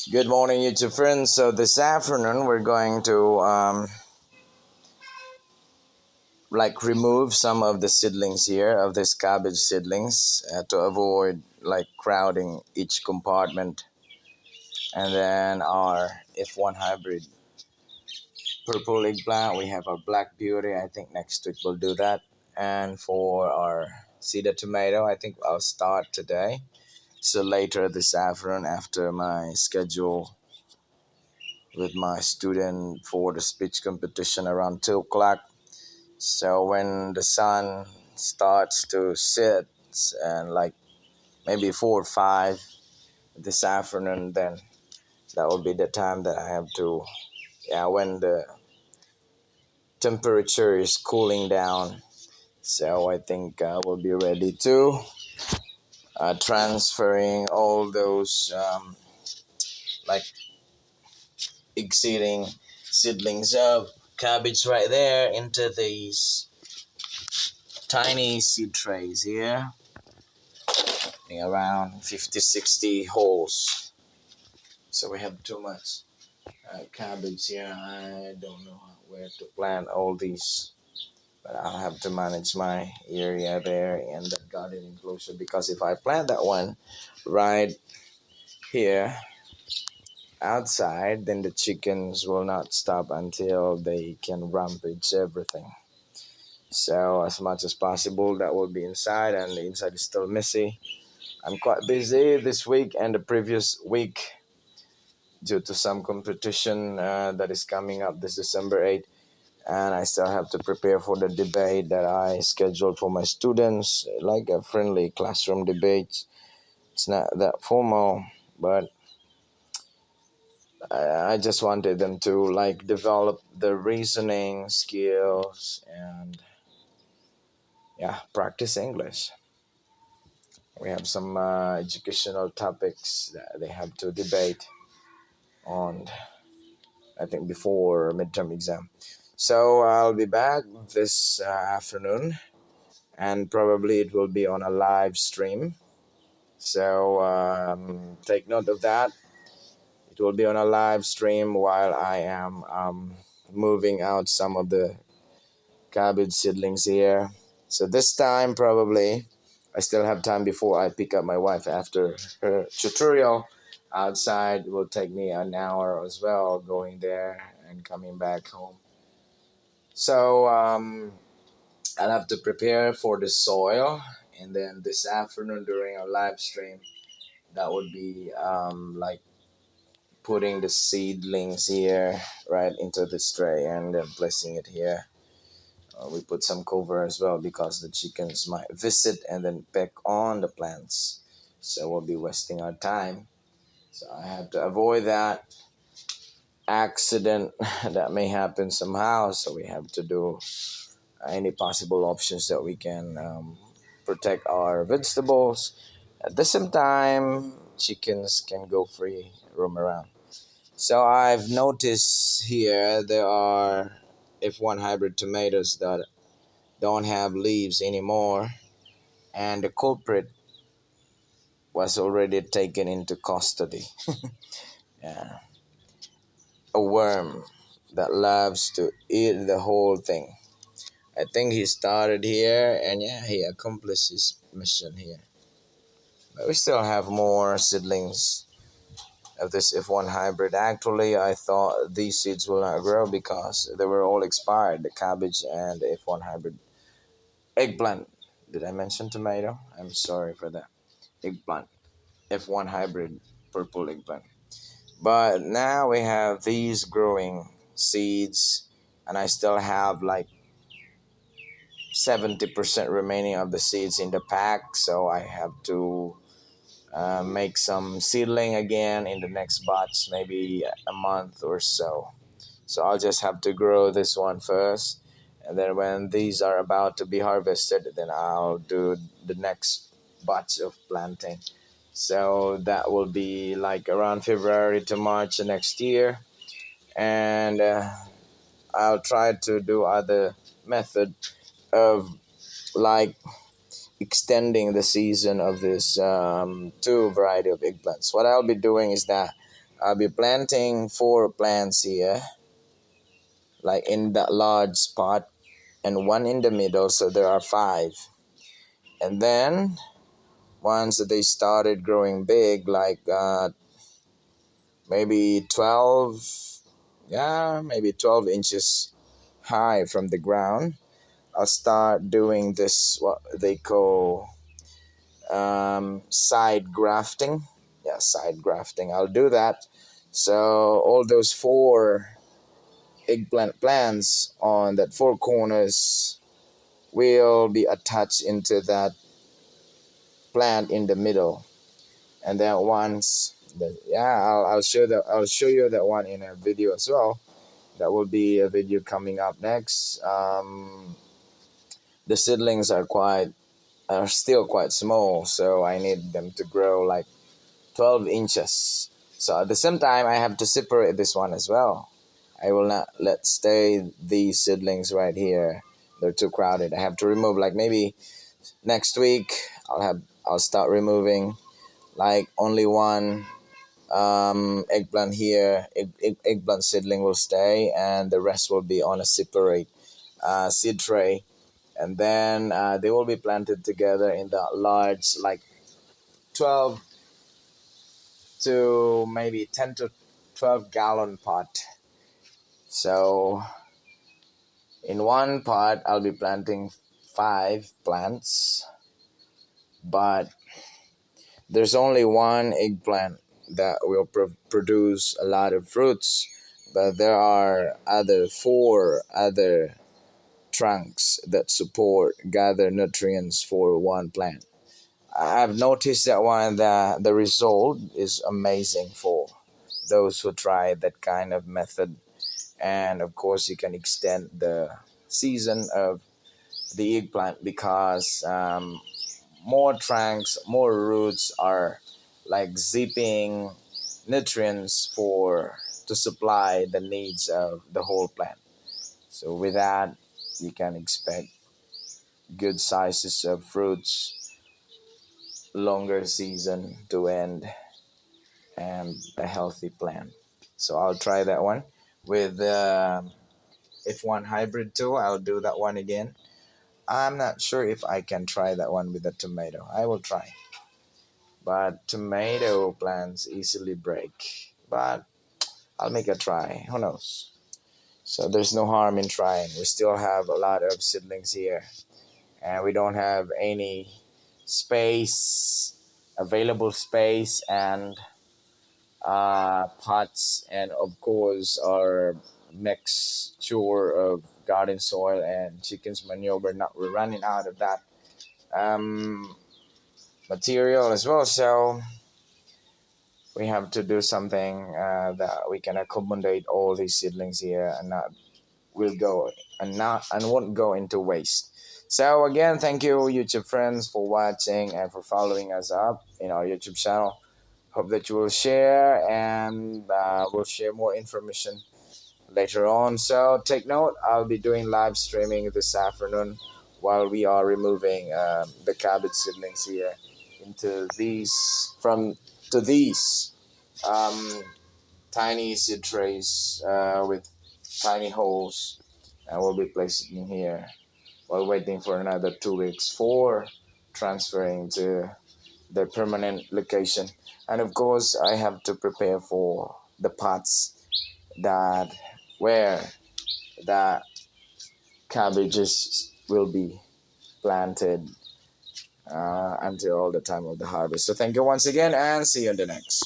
Good morning, YouTube friends. So this afternoon we're going to remove some of the seedlings here of this cabbage seedlings to avoid crowding each compartment. And then our F1 hybrid purple eggplant, we have our black beauty. I think next week we'll do that. And for our cedar tomato, I think I'll start today. So later this afternoon after my schedule with my student for the speech competition around 2 o'clock. So when the sun starts to set and maybe 4 or 5 this afternoon, then that will be the time that I have to, yeah, when the temperature is cooling down. So I think we'll be ready to transferring all those like exceeding seedlings of cabbage right there into these tiny seed trays here, around 50-60 holes. So we have too much cabbage here. I don't know where to plant all these, but I'll have to manage my area there and the garden enclosure, because if I plant that one right here outside, then the chickens will not stop until they can rampage everything. So as much as possible that will be inside, and the inside is still messy. I'm quite busy this week and the previous week due to some competition that is coming up this December 8th, and I still have to prepare for the debate that I scheduled for my students, like a friendly classroom debate. It's not that formal, but I just wanted them to develop the reasoning skills and practice English. We have some educational topics that they have to debate on, I think, before midterm exam. So I'll be back this afternoon, and probably it will be on a live stream. So take note of that. It will be on a live stream while I am moving out some of the cabbage seedlings here. So this time probably I still have time before I pick up my wife after her tutorial outside. It will take me an hour as well going there and coming back home. So I'll have to prepare for the soil, and then this afternoon during our live stream, that would be putting the seedlings here right into this tray and then placing it here. We put some cover as well because the chickens might visit and then peck on the plants. So we'll be wasting our time. So I have to avoid that accident that may happen somehow. So we have to do any possible options that we can protect our vegetables. At the same time, chickens can go free, roam around. So I've noticed here there are F1 hybrid tomatoes that don't have leaves anymore, and the culprit was already taken into custody. Yeah. A worm that loves to eat the whole thing. I think he started here, and yeah, he accomplished his mission here. But we still have more seedlings of this F1 hybrid. Actually, I thought these seeds will not grow because they were all expired, the cabbage and the F1 hybrid eggplant. Did I mention tomato? I'm sorry for that. Eggplant. F1 hybrid purple eggplant. But now we have these growing seeds, and I still have 70% remaining of the seeds in the pack, so I have to make some seedling again in the next batch, maybe a month or so. So I'll just have to grow this one first, and then when these are about to be harvested, then I'll do the next batch of planting. So that will be around February to March next year, and I'll try to do other method of like extending the season of this two variety of eggplants. What I'll be doing is that I'll be planting 4 plants here, like in that large spot, and one in the middle, so there are 5. And then once they started growing big, like maybe 12, yeah, maybe 12 inches high from the ground, I'll start doing this, what they call side grafting. Yeah, side grafting. I'll do that. So all those 4 eggplant plants on that 4 corners will be attached into that plant in the middle. And then once the, yeah, I'll show you that one in a video as well. That will be a video coming up next. The seedlings are still quite small, so I need them to grow like 12 inches. So at the same time, I have to separate this one as well. I will not let stay these seedlings right here. They're too crowded. I have to remove, like maybe next week. I'll start removing like only one eggplant here. Eggplant seedling will stay, and the rest will be on a separate seed tray. And then they will be planted together in that large, like 12 to maybe 10 to 12 gallon pot. So in one pot, I'll be planting 5 plants, but there's only one eggplant that will produce a lot of fruits, but there are other 4 other trunks that support gather nutrients for one plant. I've noticed that one, the result is amazing for those who try that kind of method. And of course you can extend the season of the eggplant because more trunks, more roots are like zipping nutrients for to supply the needs of the whole plant. So with that, you can expect good sizes of fruits, longer season to end, and a healthy plant. So I'll try that one with F1 hybrid too. I'll do that one again. I'm not sure if I can try that one with the tomato. I will try. But tomato plants easily break. But I'll make a try. Who knows? So there's no harm in trying. We still have a lot of seedlings here. And we don't have any space, available space, and pots, and of course our mixture of garden soil and chicken's manure. We're running out of that um, material as well, so we have to do something that we can accommodate all these seedlings here and not will go and won't go into waste. So again, thank you YouTube friends for watching and for following us up in our YouTube channel. Hope that you will share, and we'll share more information later on. So take note, I'll be doing live streaming this afternoon while we are removing the cabbage seedlings here into these um, tiny seed trays with tiny holes, and we'll be placing in here while waiting for another 2 weeks for transferring to the permanent location. And of course, I have to prepare for the pots that where the cabbages will be planted until the time of the harvest. So thank you once again, and see you in the next.